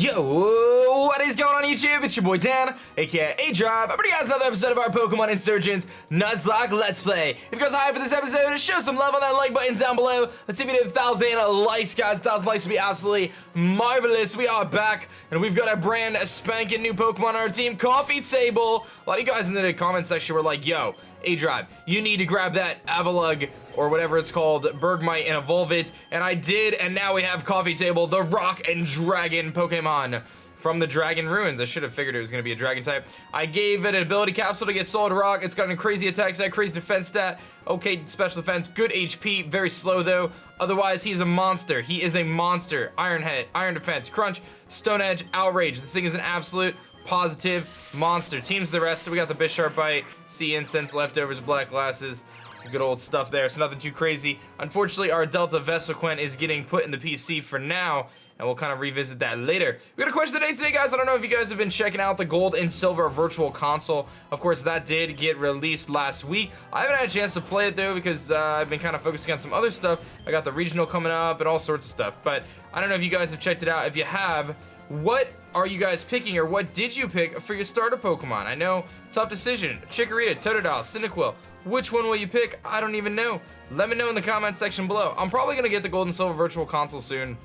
Yo, what is going on YouTube? It's your boy Dan, aka aDrive. I'm bringing you guys another episode of our Pokemon Insurgence Nuzlocke Let's Play. If you guys are hyped for this episode, show some love on that like button down below. Let's see if we do 1,000 likes, guys. 1,000 likes would be absolutely marvelous. We are back, and we've got a brand spanking new Pokemon on our team, Coffee Table. A lot of you guys in the comment section were like, yo, aDrive, you need to grab that Avalugg or whatever it's called, Bergmite, and evolve it. And I did, and now we have Coffee Table, the Rock and Dragon Pokemon from the Dragon Ruins. I should have figured it was gonna be a Dragon type. I gave it an ability capsule to get Solid Rock. It's got a crazy attack stat, crazy defense stat, okay special defense, good HP, very slow though. Otherwise, he's a monster. He is a monster. Iron Head, Iron Defense, Crunch, Stone Edge, Outrage. This thing is an absolute positive monster. Teams the rest, so we got the Bisharp Bite, Sea Incense, Leftovers, Black Glasses, good old stuff there, so nothing too crazy. Unfortunately, our Delta Vespiquen is getting put in the PC for now, and we'll kind of revisit that later. We got a question of the day today, guys. I don't know if you guys have been checking out the Gold and Silver Virtual Console. Of course, that did get released last week. I haven't had a chance to play it, though, because I've been kind of focusing on some other stuff. I got the regional coming up and all sorts of stuff, but I don't know if you guys have checked it out. If you have, what are you guys picking, or what did you pick for your starter Pokemon? I know, tough decision. Chikorita, Totodile, Cyndaquil. Which one will you pick? I don't even know. Let me know in the comment section below. I'm probably gonna get the Gold and Silver Virtual Console soon.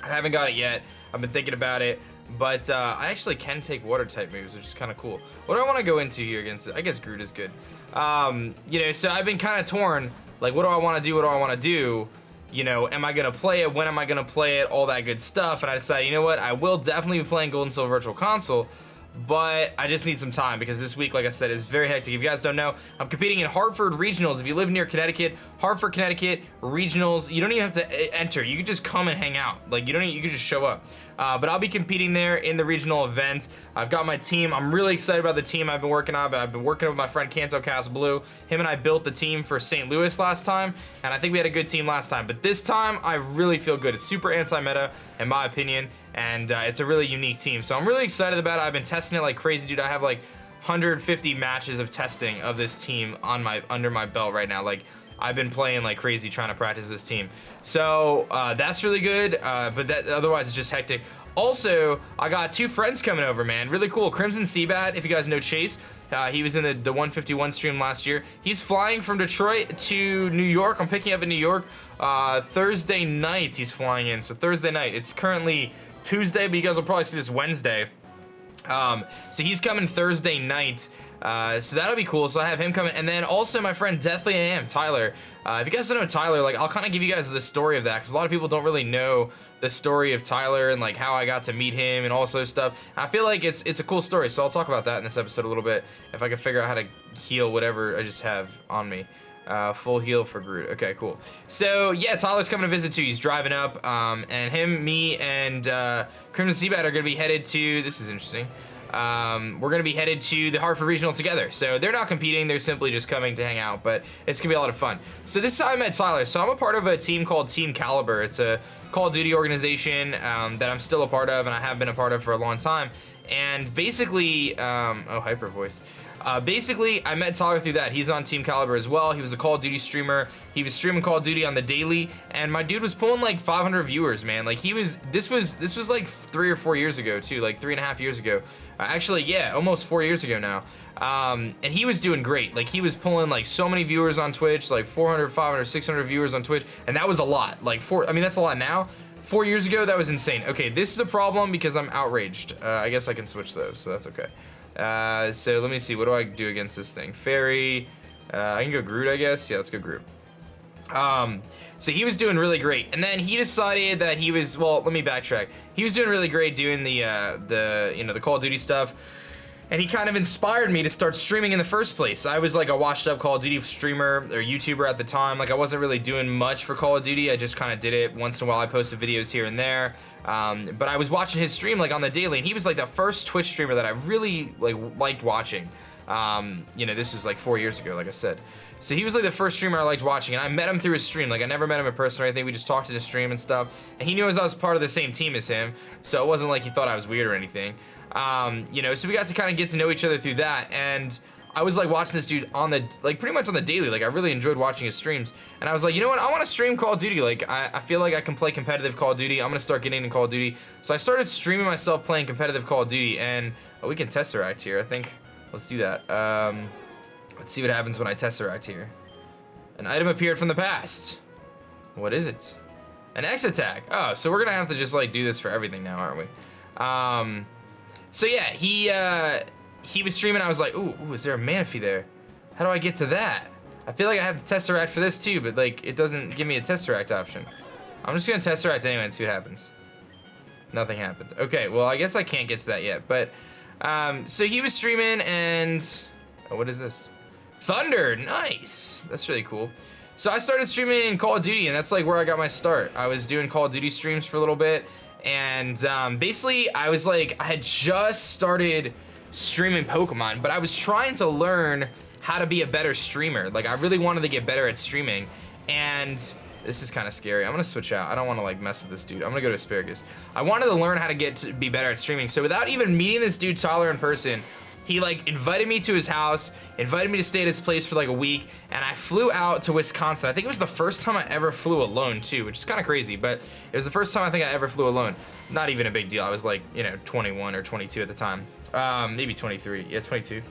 I haven't got it yet. I've been thinking about it, but I actually can take water type moves, which is kind of cool. What do I want to go into here against it? I guess Groot is good. You know, so I've been kind of torn. Like, what do I want to do? What do I want to do? You know, am I gonna play it? When am I gonna play it? All that good stuff. And I decided, you know what? I will definitely be playing Gold and Silver Virtual Console, but I just need some time because this week, like I said, is very hectic. If you guys don't know, I'm competing in Hartford Regionals. If you live near Connecticut, Hartford, Connecticut Regionals, you don't even have to enter. You can just come and hang out. Like, you can just show up. But I'll be competing there in the regional event. I've got my team. I'm really excited about the team I've been working on. I've been working with my friend Kanto Cast Blue. Him and I built the team for St. Louis last time, and I think we had a good team last time. But this time, I really feel good. It's super anti-meta, in my opinion, and it's a really unique team. So I'm really excited about it. I've been testing it like crazy, dude. I have like 150 matches of testing of this team on under my belt right now. Like, I've been playing like crazy trying to practice this team. So that's really good, but otherwise it's just hectic. Also, I got two friends coming over, man. Really cool. Crimson Seabat, if you guys know Chase, he was in the 151 stream last year. He's flying from Detroit to New York. I'm picking up in New York Thursday night. He's flying in, so Thursday night. It's currently Tuesday, but you guys will probably see this Wednesday. So he's coming Thursday night. So that'll be cool. So I have him coming, and then also my friend Deathly AM, Tyler. If you guys don't know Tyler, like, I'll kind of give you guys the story of that, because a lot of people don't really know the story of Tyler and like how I got to meet him and all sorts of stuff. And I feel like it's a cool story, so I'll talk about that in this episode a little bit if I can figure out how to heal whatever I just have on me. Full heal for Groot. Okay, cool. So yeah, Tyler's coming to visit too. He's driving up, and him, me, and Crimson Seabat are gonna be headed to. This is interesting. We're gonna be headed to the Hartford Regional together. So they're not competing, they're simply just coming to hang out, but it's gonna be a lot of fun. So this is how I met Tyler. So I'm a part of a team called Team Caliber. It's a Call of Duty organization that I'm still a part of, and I have been a part of for a long time. And basically, oh, hyper voice. Basically, I met Tyler through that. He's on Team Caliber as well. He was a Call of Duty streamer. He was streaming Call of Duty on the daily, and my dude was pulling like 500 viewers, man. Like, this was like 3 or 4 years ago too, like 3.5 years ago. Actually, yeah, almost 4 years ago now. And he was doing great. Like, he was pulling like so many viewers on Twitch, like 400, 500, 600 viewers on Twitch, and that was a lot. Like, I mean, that's a lot now. 4 years ago, that was insane. Okay, this is a problem because I'm outraged. I guess I can switch those, so that's okay. So let me see, what do I do against this thing? Fairy, I can go Groot, I guess. Yeah, let's go Groot. So he was doing really great, and then he decided that he was, well, let me backtrack. He was doing really great doing the Call of Duty stuff, and he kind of inspired me to start streaming in the first place. I was like a washed up Call of Duty streamer or YouTuber at the time. Like, I wasn't really doing much for Call of Duty. I just kind of did it once in a while. I posted videos here and there. But I was watching his stream like on the daily, and he was like the first Twitch streamer that I really liked watching. You know, this was like 4 years ago, like I said. So he was like the first streamer I liked watching, and I met him through his stream. Like, I never met him in person or anything. We just talked to the stream and stuff. And he knew I was part of the same team as him, so it wasn't like he thought I was weird or anything. You know, so we got to kind of get to know each other through that, and I was like watching this dude on the, like pretty much on the daily. Like I really enjoyed watching his streams. And I was like, you know what? I want to stream Call of Duty. Like I feel like I can play competitive Call of Duty. I'm gonna start getting into Call of Duty. So I started streaming myself playing competitive Call of Duty, and we can Tesseract here, I think. Let's do that. Let's see what happens when I Tesseract here. An item appeared from the past. What is it? An X attack. Oh, so we're gonna have to just like do this for everything now, aren't we? So yeah, he was streaming. I was like, ooh, is there a Manaphy there? How do I get to that? I feel like I have the Tesseract for this too, but like it doesn't give me a Tesseract option. I'm just gonna Tesseract anyway and see what happens. Nothing happened. Okay, well I guess I can't get to that yet, but so he was streaming and oh, what is this? Thunder, nice. That's really cool. So I started streaming Call of Duty, and that's like where I got my start. I was doing Call of Duty streams for a little bit, and basically I was like, I had just started streaming Pokemon, but I was trying to learn how to be a better streamer. Like I really wanted to get better at streaming, and this is kind of scary. I'm gonna switch out. I don't want to like mess with this dude. I'm gonna go to Asparagus. I wanted to learn how to be better at streaming. So without even meeting this dude Tyler in person, he like invited me to his house, invited me to stay at his place for like a week, and I flew out to Wisconsin. I think it was the first time I ever flew alone too, which is kind of crazy, but it was the first time I think I ever flew alone. Not even a big deal. I was like, you know, 21 or 22 at the time. Maybe 23, yeah, 22.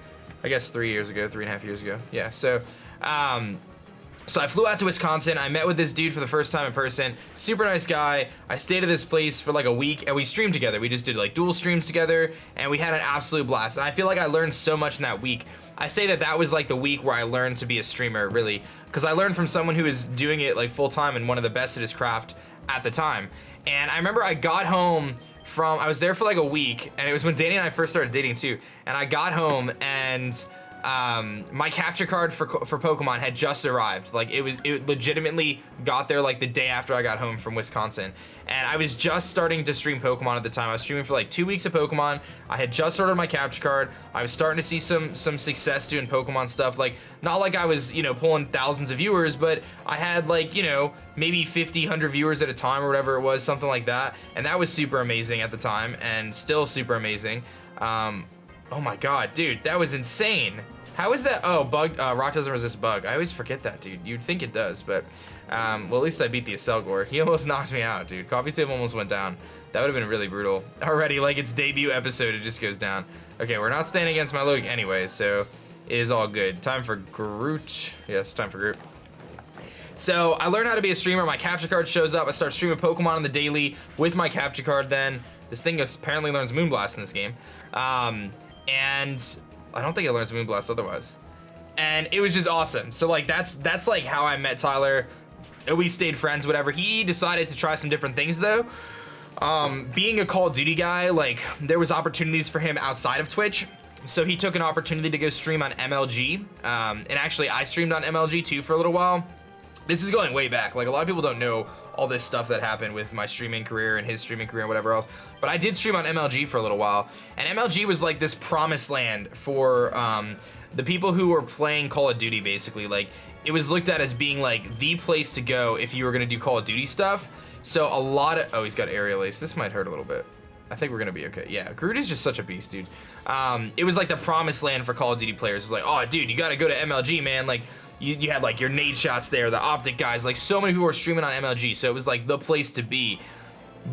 I guess 3.5 years ago. Yeah, so I flew out to Wisconsin. I met with this dude for the first time in person. Super nice guy. I stayed at this place for like a week and we streamed together. We just did like dual streams together and we had an absolute blast. And I feel like I learned so much in that week. I say that that was like the week where I learned to be a streamer, really, because I learned from someone who was doing it like full time and one of the best at his craft at the time. And I remember I got home from, I was there for like a week, and it was when Danny and I first started dating too. And I got home and my capture card for Pokemon had just arrived. Like it legitimately got there like the day after I got home from Wisconsin. And I was just starting to stream Pokemon at the time. I was streaming for like 2 weeks of Pokemon. I had just ordered my capture card. I was starting to see some success doing Pokemon stuff. Like not like I was, you know, pulling thousands of viewers, but I had like, you know, maybe 50, 100 viewers at a time or whatever it was, something like that. And that was super amazing at the time and still super amazing. Oh my god, dude, that was insane. How is that? Oh, bug, rock doesn't resist bug. I always forget that, dude. You'd think it does, but, well, at least I beat the Acelgor. He almost knocked me out, dude. Coffee table almost went down. That would have been really brutal. Already, like, its debut episode, it just goes down. Okay, we're not standing against my loading anyway, so it is all good. Time for Groot. Yes, time for Groot. So, I learned how to be a streamer. My capture card shows up. I start streaming Pokemon on the daily with my capture card then. This thing apparently learns Moonblast in this game. And I don't think it learns Moonblast otherwise. And it was just awesome. So like that's like how I met Tyler. We stayed friends, whatever. He decided to try some different things though. Being a Call of Duty guy, like there was opportunities for him outside of Twitch. So he took an opportunity to go stream on MLG. And actually I streamed on MLG too for a little while. This is going way back. Like a lot of people don't know all this stuff that happened with my streaming career and his streaming career and whatever else. But I did stream on MLG for a little while. And MLG was like this promised land for the people who were playing Call of Duty, basically. Like it was looked at as being like the place to go if you were gonna do Call of Duty stuff. So a lot of, oh, he's got Aerial Ace. This might hurt a little bit. I think we're gonna be okay. Yeah, Groot is just such a beast, dude. It was like the promised land for Call of Duty players. It's like, oh, dude, you gotta go to MLG, man. Like, you had like your nade shots there, the optic guys, like so many people were streaming on MLG, so it was like the place to be.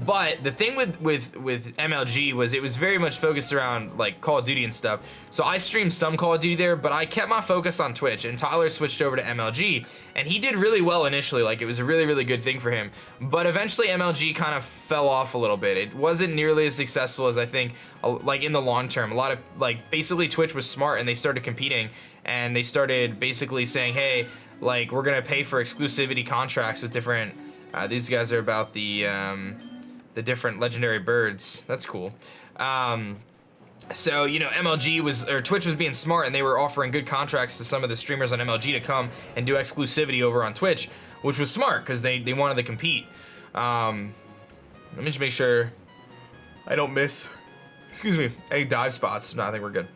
But the thing with MLG was it was very much focused around like Call of Duty and stuff. So I streamed some Call of Duty there, but I kept my focus on Twitch, and Tyler switched over to MLG, and he did really well initially. Like it was a really, really good thing for him. But eventually MLG kind of fell off a little bit. It wasn't nearly as successful as I think, like in the long term. A lot of like basically Twitch was smart and they started competing, and they started basically saying, hey, like we're gonna pay for exclusivity contracts with different, these guys are about the different legendary birds. That's cool. So, you know, MLG was, or Twitch was being smart, and they were offering good contracts to some of the streamers on MLG to come and do exclusivity over on Twitch, which was smart because they wanted to compete. Let me just make sure I don't miss, excuse me, any dive spots. No, I think we're good.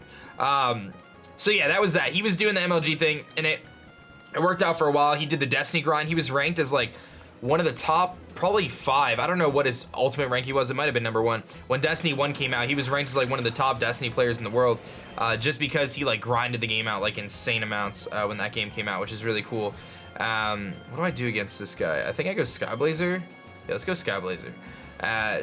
So yeah, that was that. He was doing the MLG thing, and it worked out for a while. He did the Destiny grind. He was ranked as like one of the top, probably 5. I don't know what his ultimate rank he was. It might have been number 1. When Destiny 1 came out, he was ranked as like one of the top Destiny players in the world, just because he like grinded the game out like insane amounts when that game came out, which is really cool. What do I do against this guy? I think I go Skyblazer. Yeah, let's go Skyblazer.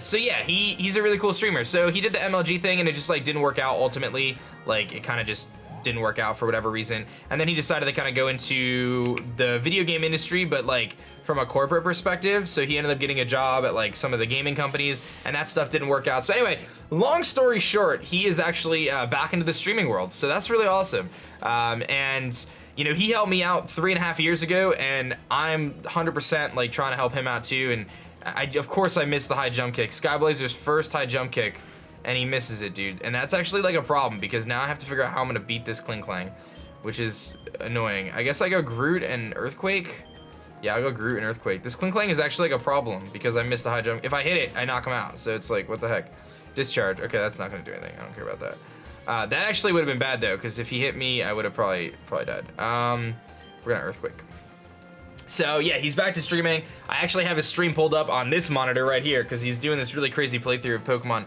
So yeah, he's a really cool streamer. So he did the MLG thing and it just like didn't work out ultimately. Like it kind of just didn't work out for whatever reason. And then he decided to kind of go into the video game industry, but like from a corporate perspective. So he ended up getting a job at like some of the gaming companies and that stuff didn't work out. So anyway, long story short, he is actually back into the streaming world. So that's really awesome. And you know, he helped me out 3.5 years ago and I'm 100% like trying to help him out too. And of course I missed the high jump kick. Skyblazer's first high jump kick and he misses it, dude. And that's actually like a problem because now I have to figure out how I'm gonna beat this Clingclang, which is annoying. I guess I go Groot and Earthquake. Yeah, I'll go Groot and Earthquake. This Clingclang is actually like a problem because I missed the high jump. If I hit it, I knock him out. So it's like, what the heck? Discharge. Okay, that's not gonna do anything. I don't care about that. That actually would have been bad though, because if he hit me, I would have probably died. We're gonna Earthquake. So yeah, he's back to streaming. I actually have his stream pulled up on this monitor right here because he's doing this really crazy playthrough of Pokemon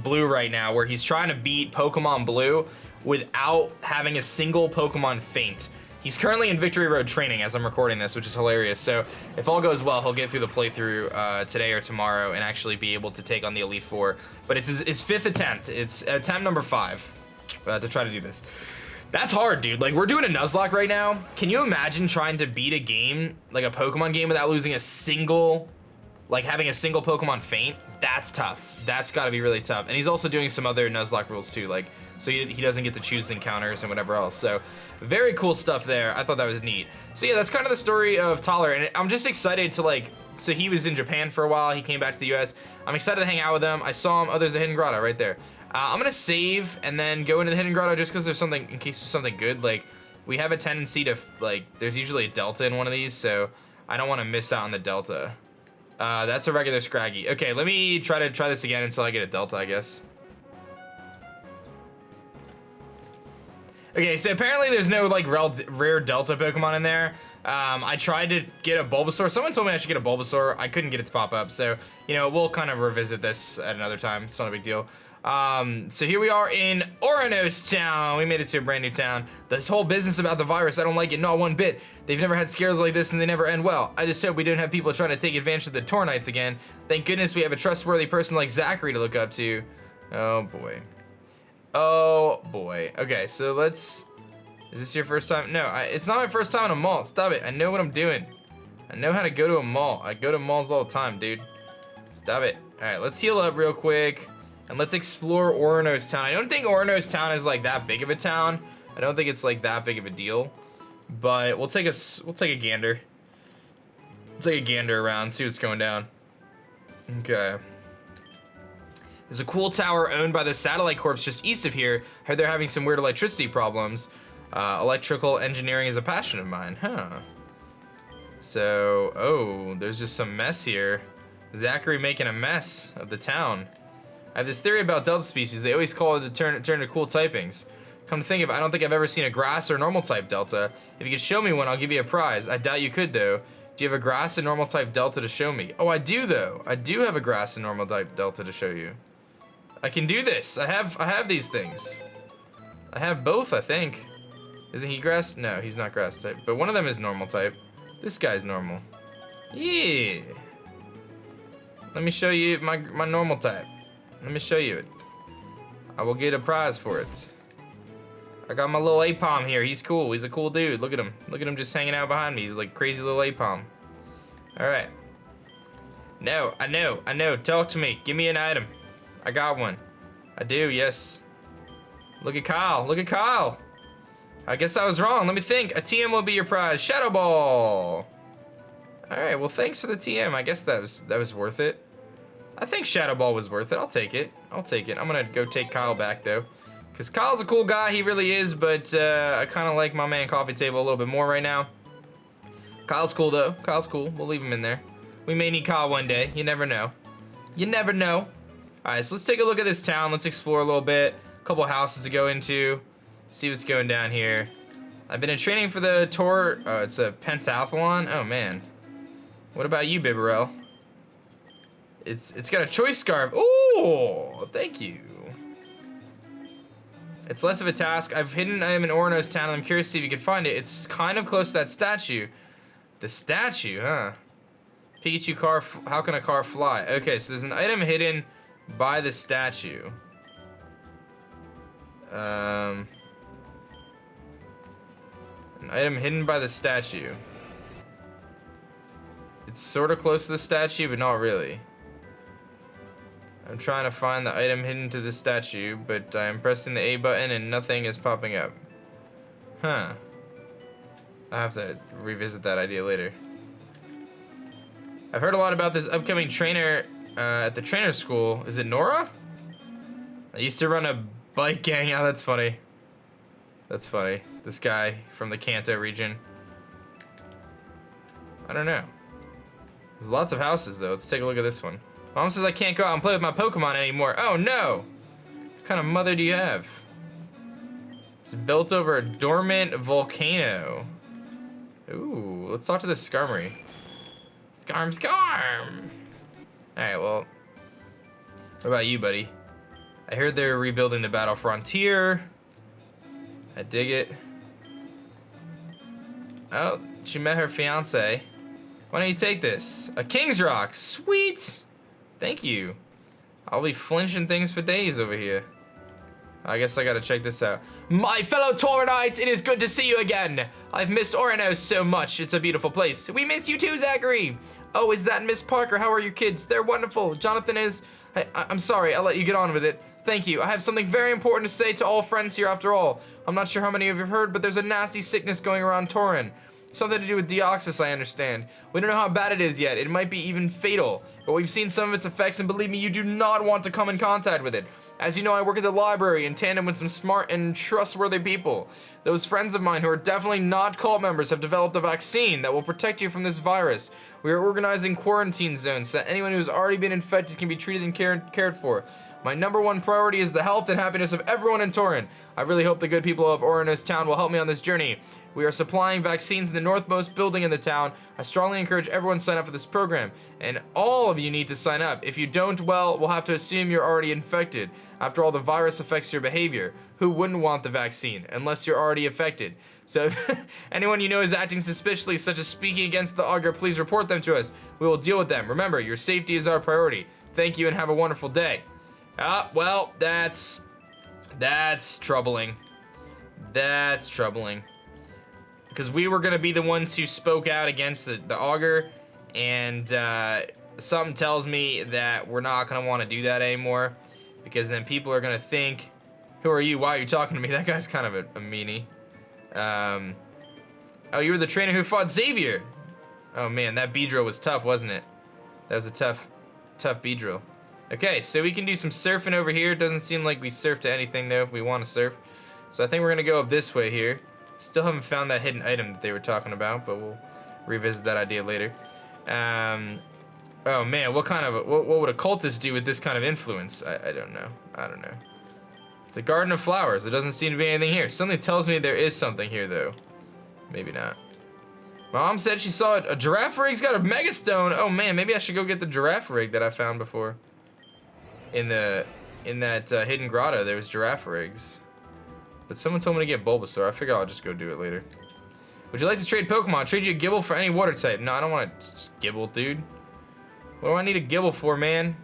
Blue right now, where he's trying to beat Pokemon Blue without having a single Pokemon faint. He's currently in Victory Road training as I'm recording this, which is hilarious. So if all goes well, he'll get through the playthrough today or tomorrow and actually be able to take on the Elite Four. But it's his 5th attempt. It's attempt number 5 to try to do this. That's hard, dude. Like, we're doing a Nuzlocke right now. Can you imagine trying to beat a game, like a Pokemon game, without losing a single, like having a single Pokemon faint? That's tough. That's gotta be really tough. And he's also doing some other Nuzlocke rules too, like, so he doesn't get to choose encounters and whatever else. So very cool stuff there. I thought that was neat. So yeah, that's kind of the story of Tyler, and I'm just excited to like, so he was in Japan for a while, he came back to the US. I'm excited to hang out with him. I saw him, oh, there's a hidden grotto right there. I'm gonna save and then go into the hidden grotto just because there's something, in case there's something good. Like, we have a tendency to, like, there's usually a delta in one of these, so I don't want to miss out on the delta. That's a regular Scraggy. Okay, let me try this again until I get a delta, I guess. Okay, so apparently there's no like rare Delta Pokemon in there. I tried to get a Bulbasaur. Someone told me I should get a Bulbasaur. I couldn't get it to pop up, so you know, we'll kind of revisit this at another time. It's not a big deal. So here we are in ORAS town. We made it to a brand new town. This whole business about the virus, I don't like it, not one bit. They've never had scares like this and they never end well. I just hope we don't have people trying to take advantage of the Tornites again. Thank goodness we have a trustworthy person like Zachary to look up to. Oh boy. Oh boy. Okay, so let's, is this your first time? No, it's not my first time in a mall. Stop it. I know what I'm doing. I know how to go to a mall. I go to malls all the time, dude. Stop it. All right, let's heal up real quick and let's explore ORAS town. I don't think ORAS town is like that big of a town. I don't think it's like that big of a deal, but we'll take a gander. We'll take a gander around, see what's going down. Okay. There's a cool tower owned by the Satellite Corps just east of here. Heard they're having some weird electricity problems. Electrical engineering is a passion of mine, huh? So, oh, there's just some mess here. Zachary making a mess of the town. I have this theory about Delta species. They always call it to turn to cool typings. Come to think of it, I don't think I've ever seen a grass or normal type Delta. If you could show me one, I'll give you a prize. I doubt you could though. Do you have a grass and normal type Delta to show me? Oh, I do though. I do have a grass and normal type Delta to show you. I can do this. I have these things. I have both, I think. Isn't he grass? No, he's not grass type. But one of them is normal type. This guy's normal. Yeah. Let me show you my normal type. Let me show you it. I will get a prize for it. I got my little Apom here. He's cool. He's a cool dude. Look at him. Look at him just hanging out behind me. He's like crazy little Apom. All right. No, I know. Talk to me. Give me an item. I got one. I do, yes. Look at Kyle. Look at Kyle. I guess I was wrong. Let me think. A TM will be your prize. Shadow Ball. All right. Well, thanks for the TM. I guess that was worth it. I think Shadow Ball was worth it. I'll take it. I'll take it. I'm gonna go take Kyle back though, because Kyle's a cool guy. He really is. But I kind of like my man Coffee Table a little bit more right now. Kyle's cool though. Kyle's cool. We'll leave him in there. We may need Kyle one day. You never know. You never know. All right, so let's take a look at this town. Let's explore a little bit. A couple houses to go into. See what's going down here. I've been in training for the tour. Oh, it's a pentathlon. Oh, man. What about you, Bibarel? It's got a choice scarf. Ooh, thank you. It's less of a task. I've hidden an item in ORAS town, and I'm curious to see if you can find it. It's kind of close to that statue. The statue, huh? Pikachu car, how can a car fly? Okay, so there's an item hidden by the statue. An item hidden by the statue. It's sort of close to the statue, but not really. I'm trying to find the item hidden to the statue, but I'm pressing the A button and nothing is popping up. Huh. I have to revisit that idea later. I've heard a lot about this upcoming trainer at the trainer school. Is it Nora? I used to run a bike gang. Oh, that's funny. That's funny. This guy from the Kanto region. I don't know. There's lots of houses, though. Let's take a look at this one. Mom says I can't go out and play with my Pokemon anymore. Oh, no. What kind of mother do you have? It's built over a dormant volcano. Ooh, let's talk to the Skarmory. Skarm. Alright, well. What about you, buddy? I heard they're rebuilding the Battle Frontier. I dig it. Oh, she met her fiance. Why don't you take this? A King's Rock. Sweet. Thank you. I'll be flinching things for days over here. I guess I gotta check this out. My fellow Tauronites, it is good to see you again. I've missed Oranos so much. It's a beautiful place. We miss you too, Zachary. Oh, is that Miss Parker? How are your kids? They're wonderful. Jonathan is... I'm sorry, I'll let you get on with it. Thank you. I have something very important to say to all friends here after all. I'm not sure how many of you have heard, but there's a nasty sickness going around Tauren. Something to do with Deoxys, I understand. We don't know how bad it is yet. It might be even fatal. But we've seen some of its effects, and believe me, you do not want to come in contact with it. As you know, I work at the library in tandem with some smart and trustworthy people. Those friends of mine who are definitely not cult members have developed a vaccine that will protect you from this virus. We are organizing quarantine zones so that anyone who has already been infected can be treated and cared for. My #1 priority is the health and happiness of everyone in Tauren. I really hope the good people of Oranos town will help me on this journey. We are supplying vaccines in the northmost building in the town. I strongly encourage everyone to sign up for this program. And all of you need to sign up. If you don't, well, we'll have to assume you're already infected. After all, the virus affects your behavior. Who wouldn't want the vaccine, unless you're already affected? So if anyone you know is acting suspiciously, such as speaking against the augur, please report them to us. We will deal with them. Remember, your safety is our priority. Thank you and have a wonderful day. Well, that's troubling. That's troubling. Because we were gonna be the ones who spoke out against the augur, and something tells me that we're not gonna want to do that anymore, because then people are gonna think, who are you? Why are you talking to me? That guy's kind of a meanie. Oh, you were the trainer who fought Xavier. Oh man, that Beedrill was tough, wasn't it? That was a tough Beedrill. Okay, so we can do some surfing over here. It doesn't seem like we surf to anything though if we want to surf. So I think we're gonna go up this way here. Still haven't found that hidden item that they were talking about, but we'll revisit that idea later. Oh man, what would a cultist do with this kind of influence? I don't know. I don't know. It's a garden of flowers. There doesn't seem to be anything here. Something tells me there is something here though. Maybe not. Mom said she saw a giraffe rig's got a mega stone. Oh man, maybe I should go get the giraffe rig that I found before. In that hidden grotto, there was giraffe rigs. But someone told me to get Bulbasaur. I figure I'll just go do it later. Would you like to trade Pokemon? Trade you a Gibble for any water type. No, I don't want a Gibble, dude. What do I need a Gibble for, man?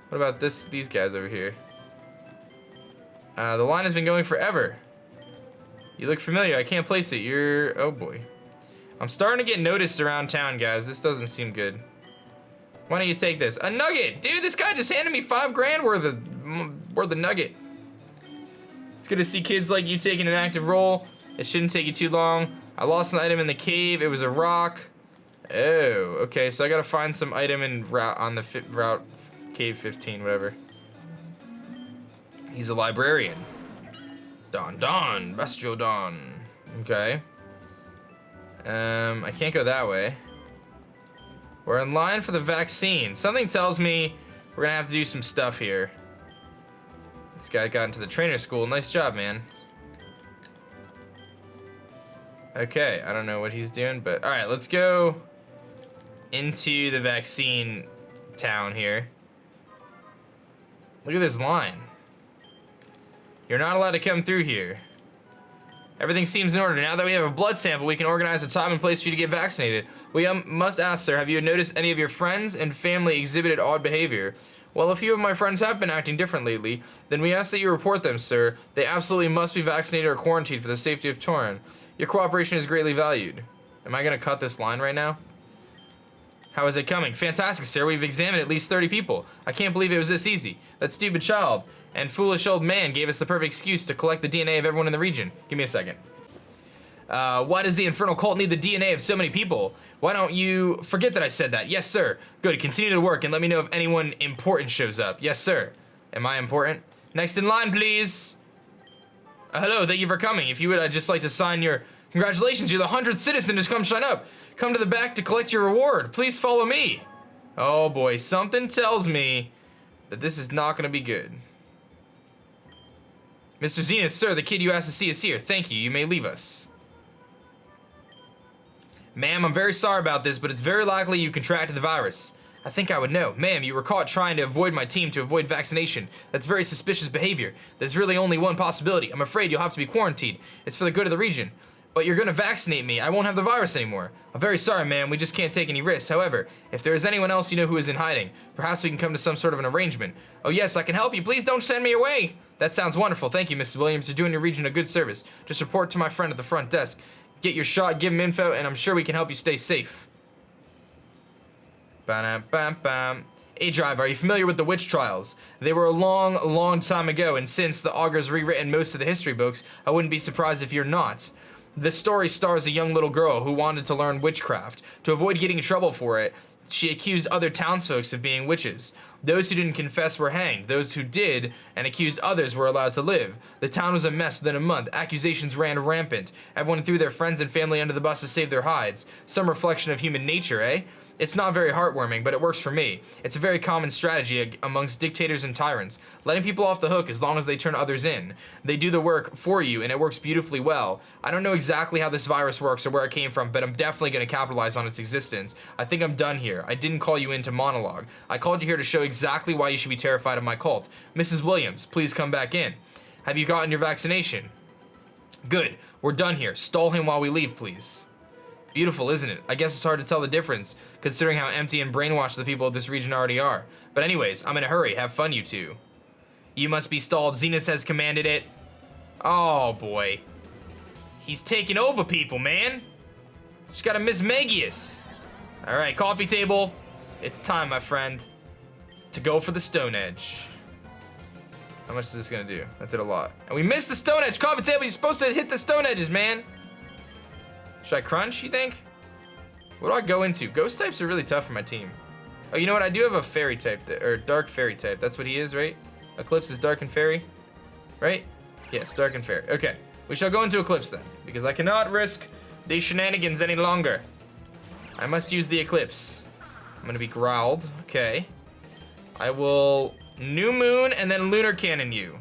What about these guys over here? The line has been going forever. You look familiar. I can't place it. Oh boy. I'm starting to get noticed around town, guys. This doesn't seem good. Why don't you take this? A nugget! Dude, this guy just handed me $5 grand worth of nugget. It's good to see kids like you taking an active role. It shouldn't take you too long. I lost an item in the cave. It was a rock. Oh, okay. So I gotta find some item in route cave 15, whatever. He's a librarian. Don, Bestial Don. Okay. I can't go that way. We're in line for the vaccine. Something tells me we're gonna have to do some stuff here. This guy got into the trainer school. Nice job, man. Okay, I don't know what he's doing, but all right, let's go into the vaccine town here. Look at this line. You're not allowed to come through here. Everything seems in order. Now that we have a blood sample, we can organize a time and place for you to get vaccinated. We must ask, sir, have you noticed any of your friends and family exhibited odd behavior? Well, a few of my friends have been acting different lately. Then we ask that you report them, sir. They absolutely must be vaccinated or quarantined for the safety of Torin. Your cooperation is greatly valued. Am I gonna cut this line right now? How is it coming? Fantastic, sir. We've examined at least 30 people. I can't believe it was this easy. That stupid child and foolish old man gave us the perfect excuse to collect the DNA of everyone in the region. Give me a second. Why does the infernal cult need the DNA of so many people? Why don't you forget that I said that? Yes, sir. Good. Continue to work and let me know if anyone important shows up. Yes, sir. Am I important? Next in line, please. Hello. Thank you for coming. If you would, I'd just like to sign your congratulations. You're the 100th citizen to come shine up. Come to the back to collect your reward. Please follow me. Oh boy, something tells me that this is not going to be good. Mr. Zenith, sir, the kid you asked to see is here. Thank you. You may leave us. Ma'am, I'm very sorry about this, but it's very likely you contracted the virus. I think I would know. Ma'am, you were caught trying to avoid my team to avoid vaccination. That's very suspicious behavior. There's really only one possibility. I'm afraid you'll have to be quarantined. It's for the good of the region. But you're gonna vaccinate me. I won't have the virus anymore. I'm very sorry, ma'am. We just can't take any risks. However, if there is anyone else you know who is in hiding, perhaps we can come to some sort of an arrangement. Oh yes, I can help you. Please don't send me away. That sounds wonderful. Thank you, Mrs. Williams. You're doing your region a good service. Just report to my friend at the front desk. Get your shot, give him info, and I'm sure we can help you stay safe. Ba-dam-bam-bam. aDrive, are you familiar with the witch trials? They were a long time ago, and since the auger's rewritten most of the history books, I wouldn't be surprised if you're not. This story stars a young little girl who wanted to learn witchcraft. To avoid getting in trouble for it, she accused other townsfolk of being witches. Those who didn't confess were hanged. Those who did and accused others were allowed to live. The town was a mess within a month. Accusations ran rampant. Everyone threw their friends and family under the bus to save their hides. Some reflection of human nature, eh? It's not very heartwarming, but it works for me. It's a very common strategy amongst dictators and tyrants, letting people off the hook as long as they turn others in. They do the work for you, and it works beautifully well. I don't know exactly how this virus works or where it came from, but I'm definitely going to capitalize on its existence. I think I'm done here. I didn't call you in to monologue. I called you here to show exactly why you should be terrified of my cult. Mrs. Williams, please come back in. Have you gotten your vaccination? Good. We're done here. Stall him while we leave, please. Beautiful, isn't it? I guess it's hard to tell the difference, considering how empty and brainwashed the people of this region already are. But anyways, I'm in a hurry. Have fun, you two. You must be stalled. Zenith has commanded it. Oh, boy. He's taking over people, man. Just gotta miss Magius. All right, coffee table. It's time, my friend, to go for the Stone Edge. How much is this gonna do? That did a lot. And we missed the Stone Edge. Coffee table, you're supposed to hit the Stone Edges, man. Should I crunch, you think? What do I go into? Ghost types are really tough for my team. Oh, you know what? I do have a fairy type, or dark fairy type. That's what he is, right? Eclipse is dark and fairy, right? Yes, dark and fairy. Okay, we shall go into Eclipse then, because I cannot risk these shenanigans any longer. I must use the Eclipse. I'm gonna be growled, okay. I will New Moon and then Lunar Cannon you.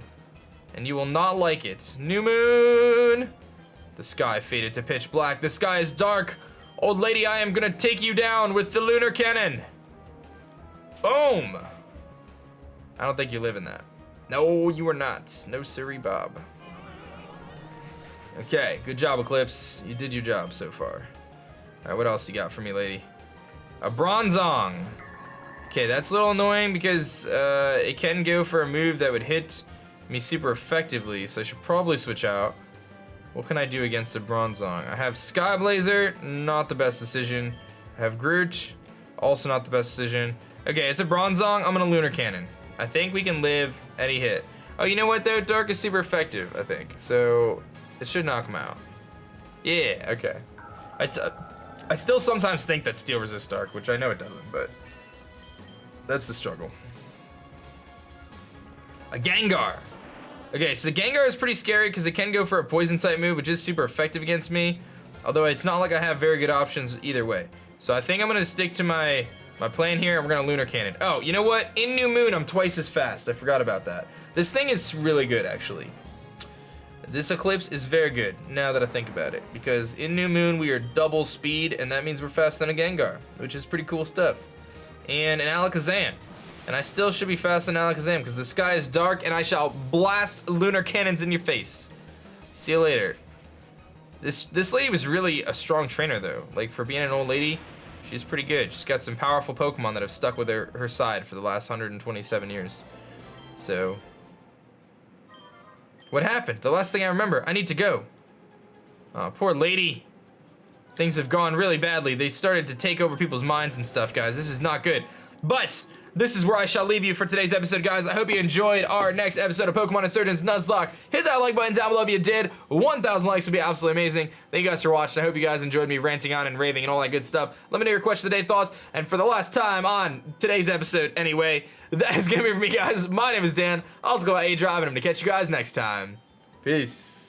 And you will not like it. New Moon! The sky faded to pitch black. The sky is dark. Old lady, I am gonna take you down with the Lunar Cannon. Boom! I don't think you live in that. No, you are not. No siree, Bob. Okay, good job, Eclipse. You did your job so far. Alright, what else you got for me, lady? A Bronzong. Okay, that's a little annoying because it can go for a move that would hit me super effectively, so I should probably switch out. What can I do against a Bronzong? I have Skyblazer, not the best decision. I have Groot, also not the best decision. Okay, it's a Bronzong, I'm gonna Lunar Cannon. I think we can live any hit. Oh, you know what though? Dark is super effective, I think. So, it should knock him out. Yeah, okay. I still sometimes think that Steel resists Dark, which I know it doesn't, but that's the struggle. A Gengar. Okay, so the Gengar is pretty scary because it can go for a poison type move, which is super effective against me. Although it's not like I have very good options either way. So I think I'm gonna stick to my plan here and we're gonna Lunar Cannon. Oh, you know what? In New Moon, I'm twice as fast. I forgot about that. This thing is really good, actually. This eclipse is very good, now that I think about it, because in New Moon we are double speed, and that means we're faster than a Gengar, which is pretty cool stuff. And an Alakazam. And I still should be faster than Alakazam, because the sky is dark, and I shall blast lunar cannons in your face. See you later. This lady was really a strong trainer, though. Like, for being an old lady, she's pretty good. She's got some powerful Pokemon that have stuck with her side for the last 127 years. So... what happened? The last thing I remember. I need to go. Oh, poor lady. Things have gone really badly. They started to take over people's minds and stuff, guys. This is not good. But this is where I shall leave you for today's episode, guys. I hope you enjoyed our next episode of Pokemon Insurgence Nuzlocke. Hit that like button down below if you did. 1,000 likes would be absolutely amazing. Thank you guys for watching. I hope you guys enjoyed me ranting on and raving and all that good stuff. Let me know your question of the day thoughts. And for the last time on today's episode anyway, that is gonna be for me, guys. My name is Dan. I'll also go by aDrive, and I'm gonna catch you guys next time. Peace.